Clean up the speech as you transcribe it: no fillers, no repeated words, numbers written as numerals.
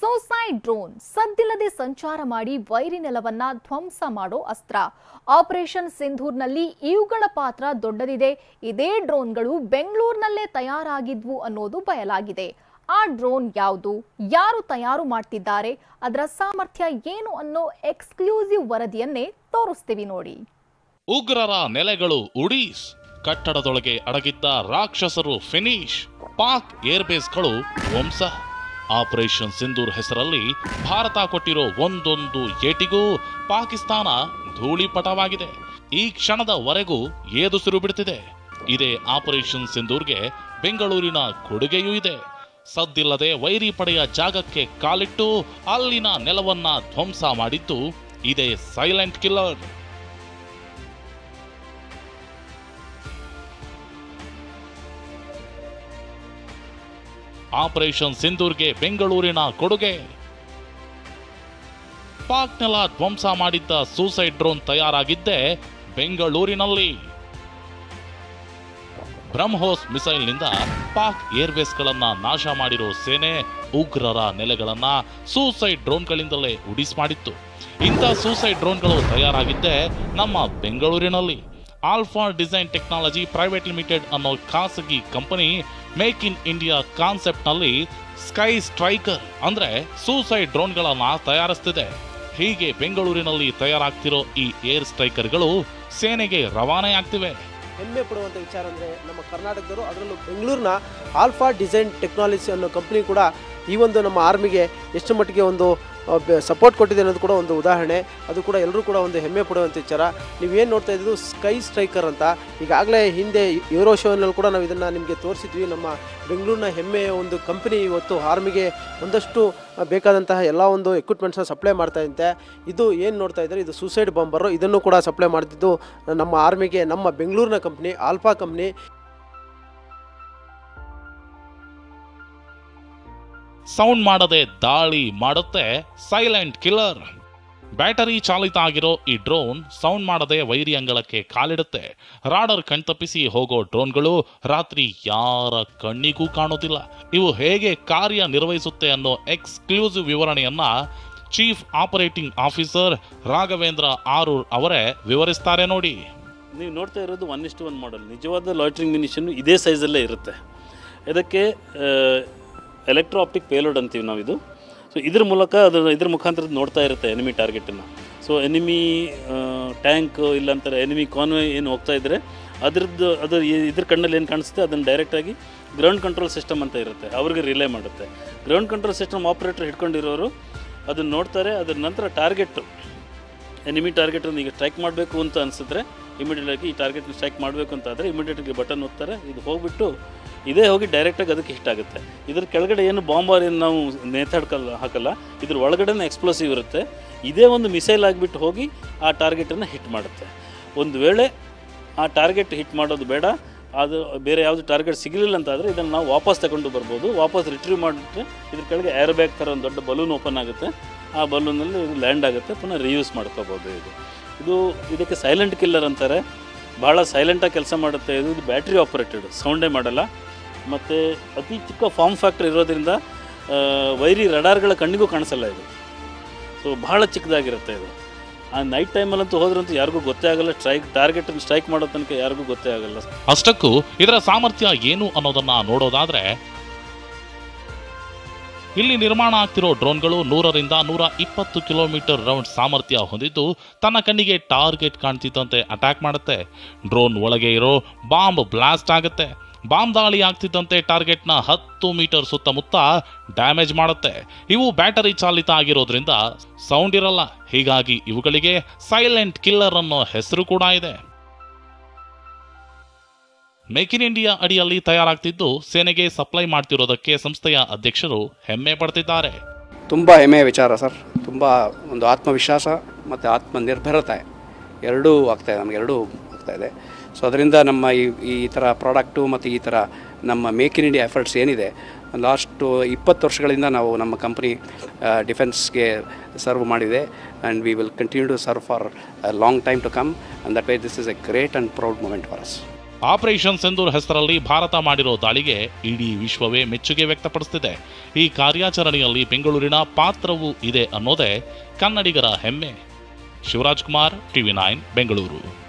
Suicide drone ಸದ್ದಿಲ್ಲದೆ ಸಂಚಾರ ಮಾಡಿ ವೈರಿ ನೆಲವನ್ನ ಧ್ವಂಸ ಮಾಡೋ ಅಸ್ತ್ರ. ಆಪರೇಷನ್ ಸಿಂಧೂರ್ನಲ್ಲಿ ಇವುಗಳ ಪಾತ್ರ ದೊಡ್ಡದಿದೆ. ಇದೇ ಡ್ರೋನ್ಗಳು ಬೆಂಗಳೂರಿನಲ್ಲೇ ತಯಾರಾಗಿದ್ವು ಅನ್ನೋದು ಬಯಲಾಗಿದೆ. ಆ ಡ್ರೋನ್ ಯಾವುದು, ಯಾರು ತಯಾರು ಮಾಡ್ತಿದ್ದಾರೆ, ಅದರ ಸಾಮರ್ಥ್ಯ ಏನು ಅನ್ನೋ ಎಕ್ಸ್ಕ್ಲೂಸಿವ್ ವರದಿಯನ್ನೇ ತೋರಿಸ್ತೀವಿ ನೋಡಿ. ಉಗ್ರರ ನೆಲೆಗಳು ಉಡೀಸ್, ಕಟ್ಟಡದೊಳಗೆ ಅಡಗಿದ್ದ ರಾಕ್ಷಸರು ಫಿನಿಶ್, ಪಾಕ್ ಏರ್ಬೇಸ್ಗಳು ಧ್ವಂಸ. ಆಪರೇಷನ್ ಸಿಂಧೂರ್ ಹೆಸರಲ್ಲಿ ಭಾರತ ಕೊಟ್ಟಿರೋ ಒಂದೊಂದು ಏಟಿಗೂ ಪಾಕಿಸ್ತಾನ ಧೂಳಿಪಟವಾಗಿದೆ. ಈ ಕ್ಷಣದವರೆಗೂ ಏದುಸಿರು ಬಿಡುತ್ತಿದೆ. ಇದೇ ಆಪರೇಷನ್ ಸಿಂಧೂರ್ಗೆ ಬೆಂಗಳೂರಿನ ಕೊಡುಗೆಯೂ ಇದೆ. ಸದ್ದಿಲ್ಲದೆ ವೈರಿ ಪಡೆಯ ಜಾಗಕ್ಕೆ ಕಾಲಿಟ್ಟು ಅಲ್ಲಿನ ನೆಲವನ್ನ ಧ್ವಂಸ ಮಾಡಿದ್ದು ಇದೇ ಸೈಲೆಂಟ್ ಕಿಲ್ಲರ್. ಆಪರೇಷನ್ ಸಿಂಧೂರ್ಗೆ ಬೆಂಗಳೂರಿನ ಕೊಡುಗೆ. ಪಾಕ್ ನೆಲ ಧ್ವಂಸ ಮಾಡಿದ್ದ ಸೂಸೈಡ್ ಡ್ರೋನ್ ತಯಾರಾಗಿದ್ದೇ ಬೆಂಗಳೂರಿನಲ್ಲಿ. ಬ್ರಹ್ಮೋಸ್ ಮಿಸೈಲ್ನಿಂದ ಪಾಕ್ ಏರ್ವೇಸ್ಗಳನ್ನ ನಾಶ ಮಾಡಿರೋ ಸೇನೆ ಉಗ್ರರ ನೆಲೆಗಳನ್ನ ಸೂಸೈಡ್ ಡ್ರೋನ್ಗಳಿಂದಲೇ ಉಡಿಸ್ ಮಾಡಿತ್ತು. ಇಂಥ ಸೂಸೈಡ್ ಡ್ರೋನ್ಗಳು ತಯಾರಾಗಿದ್ದೇ ನಮ್ಮ ಬೆಂಗಳೂರಿನಲ್ಲಿ. Alpha design technology private limited ಅನ್ನೋ ಖಾಸಗಿ company make in India concept ನಲ್ಲಿ ಸ್ಕೈ ಸ್ಟ್ರೈಕರ್ ಅಂದ್ರೆ ಸೂಸೈಡ್ ಡ್ರೋನ್ಗಳನ್ನ ತಯಾರಿಸ್ತಿದೆ. ಹೀಗೆ ಬೆಂಗಳೂರಿನಲ್ಲಿ ತಯಾರಾಗ್ತಿರೋ ಈ ಏರ್ ಸ್ಟ್ರೈಕರ್ಗಳು ಸೇನೆಗೆ ರವಾನೆಯಾಗ್ತಿವೆ. ಹೆಮ್ಮೆ ಪಡುವಂಥ ವಿಚಾರ ಅಂದರೆ ನಮ್ಮ ಕರ್ನಾಟಕದವರು, ಅದರಲ್ಲೂ ಬೆಂಗಳೂರಿನ ಆಲ್ಫಾ ಡಿಸೈನ್ ಟೆಕ್ನಾಲಜಿ ಅನ್ನೋ ಕಂಪ್ನಿ ಕೂಡ ಈ ಒಂದು ನಮ್ಮ ಆರ್ಮಿಗೆ ಎಷ್ಟು ಮಟ್ಟಿಗೆ ಒಂದು ಸಪೋರ್ಟ್ ಕೊಟ್ಟಿದೆ ಅನ್ನೋದು ಕೂಡ ಒಂದು ಉದಾಹರಣೆ. ಅದು ಕೂಡ ಎಲ್ಲರೂ ಕೂಡ ಒಂದು ಹೆಮ್ಮೆ ಪಡುವಂಥ ವಿಚಾರ. ನೀವೇನು ನೋಡ್ತಾ ಇದ್ದು ಸ್ಕೈ ಸ್ಟ್ರೈಕರ್ ಅಂತ, ಈಗಾಗಲೇ ಹಿಂದೆ ಯೂರೋ ಶೋನಲ್ಲಿ ಕೂಡ ನಾವು ಇದನ್ನು ನಿಮಗೆ ತೋರಿಸಿದ್ವಿ. ನಮ್ಮ ಬೆಂಗಳೂರಿನ ಹೆಮ್ಮೆಯ ಒಂದು ಕಂಪನಿ ಇವತ್ತು ಆರ್ಮಿಗೆ ಒಂದಷ್ಟು ಬೇಕಾದಂತಹ ಎಲ್ಲ ಒಂದು ಎಕ್ವಿಪ್ಮೆಂಟ್ಸ್ನ ಸಪ್ಲೈ ಮಾಡ್ತಾ ಇದ್ದೆ. ಇದು ಏನು ನೋಡ್ತಾ ಇದ್ದಾರೆ, ಇದು ಸೂಸೈಡ್ ಬಾಂಬರು. ಇದನ್ನು ಕೂಡ ಸಪ್ಲೈ ಮಾಡ್ತಿದ್ದು ನಮ್ಮ ಆರ್ಮಿಗೆ ನಮ್ಮ ಬೆಂಗಳೂರಿನ ಕಂಪ್ನಿ ಆಲ್ಫಾ ಕಂಪ್ನಿ. ಸೌಂಡ್ ಮಾಡದೆ ದಾಳಿ ಮಾಡುತ್ತೆ ಸೈಲೆಂಟ್ ಕಿಲ್ಲರ್. ಬ್ಯಾಟರಿ ಚಾಲಿತ ಆಗಿರೋ ಈ ಡ್ರೋನ್ ಸೌಂಡ್ ಮಾಡದೆ ವೈರಿ ಅಂಗಳಕ್ಕೆ ಕಾಲಿಡುತ್ತೆ. ರಾಡರ್ ಕಣ್ತಪ್ಪಿಸಿ ಹೋಗೋ ಡ್ರೋನ್ಗಳು ರಾತ್ರಿ ಯಾರ ಕಣ್ಣಿಗೂ ಕಾಣೋದಿಲ್ಲ. ಇವು ಹೇಗೆ ಕಾರ್ಯ ನಿರ್ವಹಿಸುತ್ತೆ ಅನ್ನೋ ಎಕ್ಸ್ಕ್ಲೂಸಿವ್ ವಿವರಣೆಯನ್ನ chief operating officer Raghavendra Aroor ಅವರೇ ವಿವರಿಸ್ತಾರೆ ನೋಡಿ. ನೀವು ನೋಡ್ತಾ ಇರೋದು 1:1 ಮಾಡೆಲ್. ನಿಜವಾದ ಲಾಯ್ಟರಿಂಗ್ ಮ್ಯುನಿಷನ್ ಇದೇ ಸೈಜಲ್ಲೇ ಇರುತ್ತೆ. ಇದಕ್ಕೆ ಎಲೆಕ್ಟ್ರೋ ಆಪ್ಟಿಕ್ ಪೇಲೋಡ್ ಅಂತೀವಿ ನಾವು ಇದು. ಸೊ ಇದ್ರ ಮುಖಾಂತರ ನೋಡ್ತಾ ಇರುತ್ತೆ ಎನಿಮಿ ಟಾರ್ಗೆಟನ್ನು. ಸೊ ಎನಿಮಿ ಟ್ಯಾಂಕ್ ಇಲ್ಲಾಂತಾರೆ ಎನಿಮಿ ಕಾನ್ವಾಯ್ ಏನು ಹೋಗ್ತಾ ಇದ್ದರೆ ಇದ್ರ ಕಣ್ಣಲ್ಲಿ ಏನು ಕಾಣಿಸುತ್ತೆ ಅದನ್ನು ಡೈರೆಕ್ಟಾಗಿ ಗ್ರೌಂಡ್ ಕಂಟ್ರೋಲ್ ಸಿಸ್ಟಮ್ ಅಂತ ಇರುತ್ತೆ, ಅವ್ರಿಗೆ ರಿಲೇ ಮಾಡುತ್ತೆ. ಗ್ರೌಂಡ್ ಕಂಟ್ರೋಲ್ ಸಿಸ್ಟಮ್ ಆಪ್ರೇಟರ್ ಹಿಡ್ಕೊಂಡಿರೋರು ಅದನ್ನು ನೋಡ್ತಾರೆ. ಅದರ ನಂತರ ಎನಿಮಿ ಟಾರ್ಗೆಟನ್ನು ಈಗ ಸ್ಟ್ರೈಕ್ ಮಾಡಬೇಕು ಅಂತ ಅನಿಸಿದ್ರೆ ಇಮಿಡಿಯೇಟಾಗಿ ಈ ಟಾರ್ಗೆಟ್ನ ಸ್ಟ್ರೈಕ್ ಮಾಡಬೇಕು ಅಂತ ಆದರೆ ಇಮಿಡಿಯೇಟಾಗಿ ಬಟನ್ ಒತ್ತಾರೆ. ಇದು ಹೋಗಿಬಿಟ್ಟು ಹೋಗಿ ಡೈರೆಕ್ಟಾಗಿ ಅದಕ್ಕೆ ಹಿಟ್ ಆಗುತ್ತೆ. ಇದ್ರ ಕೆಳಗಡೆ ಏನು ಬಾಂಬರ್ ಏನು ನಾವು ಹಾಕಲ್ಲ, ಇದ್ರ ಒಳಗಡೆನೇ ಎಕ್ಸ್ಪ್ಲೋಸಿವ್ ಇರುತ್ತೆ. ಇದೇ ಒಂದು ಮಿಸೈಲ್ ಆಗಿಬಿಟ್ಟು ಹೋಗಿ ಆ ಟಾರ್ಗೆಟನ್ನು ಹಿಟ್ ಮಾಡುತ್ತೆ. ಒಂದು ವೇಳೆ ಆ ಟಾರ್ಗೆಟ್ ಹಿಟ್ ಮಾಡೋದು ಬೇಡ, ಅದು ಬೇರೆ ಯಾವುದು ಟಾರ್ಗೆಟ್ ಸಿಗಲಿಲ್ಲ ಅಂತಾದರೆ ಇದನ್ನು ನಾವು ವಾಪಸ್ ತಗೊಂಡು ಬರ್ಬೋದು. ವಾಪಸ್ ರಿಟ್ರೀವ್ ಮಾಡಿಬಿಟ್ರೆ ಇದ್ರ ಕೆಳಗೆ ಏರ್ ಬ್ಯಾಗ್ ಥರ ಒಂದು ದೊಡ್ಡ ಬಲೂನ್ ಓಪನ್ ಆಗುತ್ತೆ. ಆ ಬಲೂನಲ್ಲಿ ಇದು ಲ್ಯಾಂಡ್ ಆಗುತ್ತೆ, ಪುನಃ ರಿಯೂಸ್ ಮಾಡ್ಕೋಬೋದು. ಇದಕ್ಕೆ ಸೈಲೆಂಟ್ ಕಿಲ್ಲರ್ ಅಂತಾರೆ. ಭಾಳ ಸೈಲೆಂಟಾಗಿ ಕೆಲಸ ಮಾಡುತ್ತೆ. ಇದು ಬ್ಯಾಟ್ರಿ ಆಪರೇಟೆಡ್, ಸೌಂಡೇ ಮಾಡಲ್ಲ. ಮತ್ತು ಅತಿ ಚಿಕ್ಕ ಫಾರ್ಮ್ ಫ್ಯಾಕ್ಟರ್ ಇರೋದ್ರಿಂದ ವೈರಿ ರಡಾರ್ಗಳ ಕಣ್ಣಿಗೂ ಕಾಣಿಸಲ್ಲ ಇದು. ಸೊ ಭಾಳ ಚಿಕ್ಕದಾಗಿರುತ್ತೆ ಇದು. ಆ ನೈಟ್ ಟೈಮಲ್ಲಂತೂ ಹೋದ್ರಂತೂ ಯಾರಿಗೂ ಗೊತ್ತೇ ಆಗಲ್ಲ. ಟಾರ್ಗೆಟನ್ನು ಸ್ಟ್ರೈಕ್ ಮಾಡೋ ತನಕ ಯಾರಿಗೂ ಗೊತ್ತೇ ಆಗಲ್ಲ. ಅಷ್ಟಕ್ಕೂ ಇದರ ಸಾಮರ್ಥ್ಯ ಏನು ಅನ್ನೋದನ್ನ ನೋಡೋದಾದ್ರೆ, ಇಲ್ಲಿ ನಿರ್ಮಾಣ ಆಗ್ತಿರೋ ಡ್ರೋನ್ಗಳು 100ರಿಂದ 120 ಕಿಲೋಮೀಟರ್ ರೌಂಡ್ ಸಾಮರ್ಥ್ಯ ಹೊಂದಿದ್ದು ತನ್ನ ಕಣ್ಣಿಗೆ ಟಾರ್ಗೆಟ್ ಕಾಣ್ತಿದ್ದಂತೆ ಅಟ್ಯಾಕ್ ಮಾಡುತ್ತೆ. ಡ್ರೋನ್ ಒಳಗೆ ಇರೋ ಬಾಂಬ್ ಬ್ಲಾಸ್ಟ್ ಆಗುತ್ತೆ. ಬಾಂಬ್ ದಾಳಿ ಆಗ್ತಿದ್ದಂತೆ ಟಾರ್ಗೆಟ್ನ 10 ಮೀಟರ್ ಸುತ್ತಮುತ್ತ ಡ್ಯಾಮೇಜ್ ಮಾಡುತ್ತೆ. ಇವು ಬ್ಯಾಟರಿ ಚಾಲಿತ ಆಗಿರೋದ್ರಿಂದ ಸೌಂಡ್ ಇರಲ್ಲ. ಹೀಗಾಗಿ ಇವುಗಳಿಗೆ ಸೈಲೆಂಟ್ ಕಿಲ್ಲರ್ ಅನ್ನೋ ಹೆಸರು ಕೂಡ ಇದೆ. ಮೇಕ್ ಇನ್ ಇಂಡಿಯಾ ಅಡಿಯಲ್ಲಿ ತಯಾರಾಗ್ತಿದ್ದು ಸೇನೆಗೆ ಸಪ್ಲೈ ಮಾಡ್ತಿರೋದಕ್ಕೆ ಸಂಸ್ಥೆಯ ಅಧ್ಯಕ್ಷರು ಹೆಮ್ಮೆ ಪಡ್ತಿದ್ದಾರೆ. ತುಂಬ ಹೆಮ್ಮೆಯ ವಿಚಾರ ಸರ್. ತುಂಬ ಒಂದು ಆತ್ಮವಿಶ್ವಾಸ ಮತ್ತು ಆತ್ಮನಿರ್ಭರತೆ ಎರಡೂ ಆಗ್ತಾಯಿದೆ, ನಮಗೆ ಎರಡೂ ಆಗ್ತಾಯಿದೆ. ಸೊ ಅದರಿಂದ ನಮ್ಮ ಈ ಥರ ಪ್ರಾಡಕ್ಟು ಮತ್ತು ಈ ಥರ ನಮ್ಮ ಮೇಕ್ ಇನ್ ಇಂಡಿಯಾ ಎಫರ್ಟ್ಸ್ ಏನಿದೆ, ಲಾಸ್ಟು 20 ವರ್ಷಗಳಿಂದ ನಾವು ನಮ್ಮ ಕಂಪ್ನಿ ಡಿಫೆನ್ಸ್ಗೆ ಸರ್ವ್ ಮಾಡಿದೆ. And we will continue to serve for a long time to come. And that way this is a great and proud moment for us. Operation Sindoor ಹೆಸರಲ್ಲಿ ಭಾರತ ಮಾಡಿರೋ ದಾಳಿಗೆ ಇಡೀ ವಿಶ್ವವೇ ಮೆಚ್ಚುಗೆ ವ್ಯಕ್ತಪಡಿಸುತ್ತಿದೆ. ಈ ಕಾರ್ಯಾಚರಣೆಯಲ್ಲಿ ಬೆಂಗಳೂರಿನ ಪಾತ್ರವೂ ಇದೆ ಅನ್ನೋದೇ ಕನ್ನಡಿಗರ ಹೆಮ್ಮೆ. ಶಿವರಾಜ್ ಕುಮಾರ್, TV9 ಬೆಂಗಳೂರು.